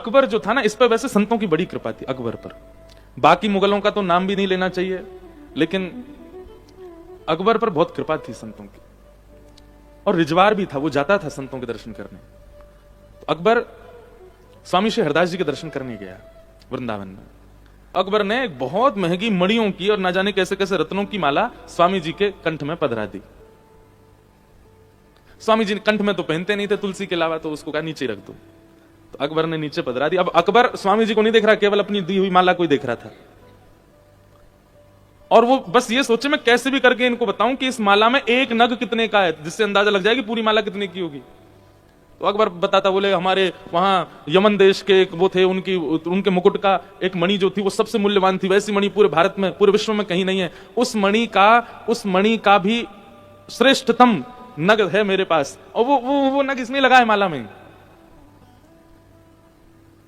अकबर जो था ना, इस पर वैसे संतों की बड़ी कृपा थी अकबर पर। बाकी मुगलों का तो नाम भी नहीं लेना चाहिए, लेकिन अकबर पर बहुत कृपा थी संतों की। और रिजवार भी था, वो जाता था संतों के दर्शन करने। तो अकबर स्वामी श्री हरदास जी के दर्शन करने गया वृंदावन में। अकबर ने एक बहुत महंगी मणियों की और ना जाने कैसे कैसे रत्नों की माला स्वामी जी के कंठ में पधरा दी। स्वामी जी कंठ में तो पहनते नहीं थे तुलसी के अलावा, तो उसको कहा नीचे रख दो। तो अकबर ने नीचे पधरा दी। अब अकबर स्वामी जी को नहीं देख रहा, केवल अपनी दी हुई माला को ही देख रहा था। और वो बस ये सोचे मैं कैसे भी करके इनको बताऊं कि इस माला में एक नग कितने का है, जिससे अंदाजा लग जाए कि पूरी माला कितने की होगी। तो अकबर बताता, बोले हमारे वहां यमन देश के एक वो थे, उनके मुकुट का एक मणि जो थी वो सबसे मूल्यवान थी, वैसी मणि पूरे भारत में, पूरे विश्व में कहीं नहीं है। उस मणि का भी श्रेष्ठतम नग है मेरे पास, और वो नग इसने लगा है माला में।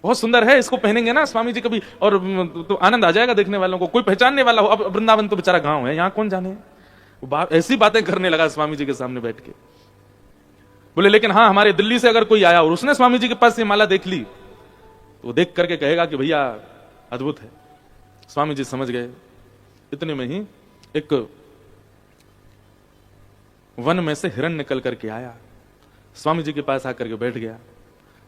बहुत सुंदर है, इसको पहनेंगे ना स्वामी जी कभी, और तो आनंद आ जाएगा देखने वालों को, कोई पहचानने वाला हो। अब वृंदावन तो बेचारा गांव है, यहां कौन जाने। ऐसी बातें करने लगा स्वामी जी के सामने बैठ के। बोले लेकिन हाँ, हमारे दिल्ली से अगर कोई आया और उसने स्वामी जी के पास ये माला देख ली, तो वो देख करके कहेगा कि भैया अद्भुत है। स्वामी जी समझ गए। इतने में ही एक वन में से हिरण निकल करके आया, स्वामी जी के पास आकर के बैठ गया।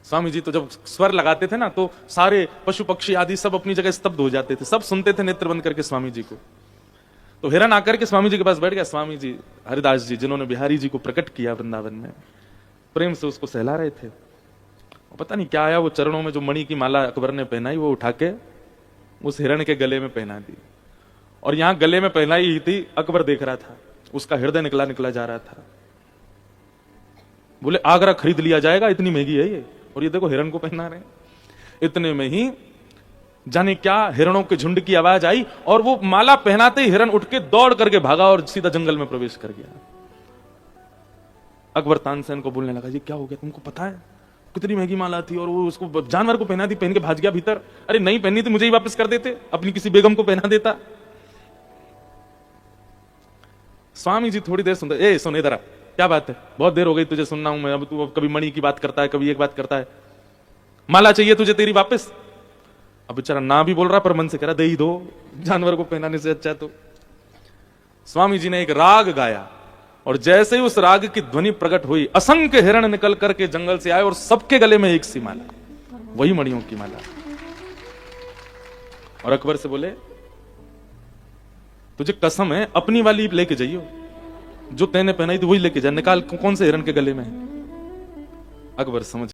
स्वामी जी तो जब स्वर लगाते थे ना, तो सारे पशु पक्षी आदि सब अपनी जगह स्तब्ध हो जाते थे, सब सुनते थे नेत्र बंद करके स्वामी जी को। तो हिरण आकर के स्वामी जी के पास बैठ गया। स्वामी जी हरिदास जी, जिन्होंने बिहारी जी को प्रकट किया वृंदावन में, प्रेम से उसको सहला रहे थे। पता नहीं क्या आया, वो चरणों में जो मणि की माला अकबर ने पहनाई, वो उठा के उस हिरण के गले में पहना दी। और यहां गले में पहनाई ही थी, अकबर देख रहा था, उसका हृदय निकला निकला जा रहा था। बोले आगरा खरीद लिया जाएगा, इतनी महंगी है ये, और ये देखो हिरण को पहना रहे। इतने में ही जाने क्या हिरणों के झुंड की आवाज आई, और वो माला पहनाते ही हिरण उठ के दौड़ करके भागा और सीधा जंगल में प्रवेश कर गया। अकबर तानसेन को बोलने लगा, जी क्या हो गया, तुमको पता है कितनी महंगी माला थी, और वो उसको जानवर को पहना दी, पहन के भाग गया भीतर। अरे नहीं पहनी थी, मुझे ही वापस कर देते, अपनी किसी बेगम को पहना देता। स्वामी जी थोड़ी देर सुनते, ए सुन इधर आ, क्या बात है, बहुत देर हो गई तुझे सुनना हूं मैं, अब तू कभी मणि की बात करता है, कभी एक बात करता है, माला चाहिए तुझे तेरी वापस। अब बेचारा ना भी बोल रहा, पर मन से कह रहा दे ही दो, जानवर को पहनाने से अच्छा। तो स्वामी जी ने एक राग गाया, और जैसे ही उस राग की ध्वनि प्रकट हुई, असंख्य हिरण निकल करके जंगल से आए, और सबके गले में एक सी माला, वही मणियों की माला। और अकबर से बोले तुझे कसम है, अपनी वाली लेके जाइयो, जो तैने पहनाई थी वही लेके जा, निकाल कौन से हिरण के गले में है। अकबर समझ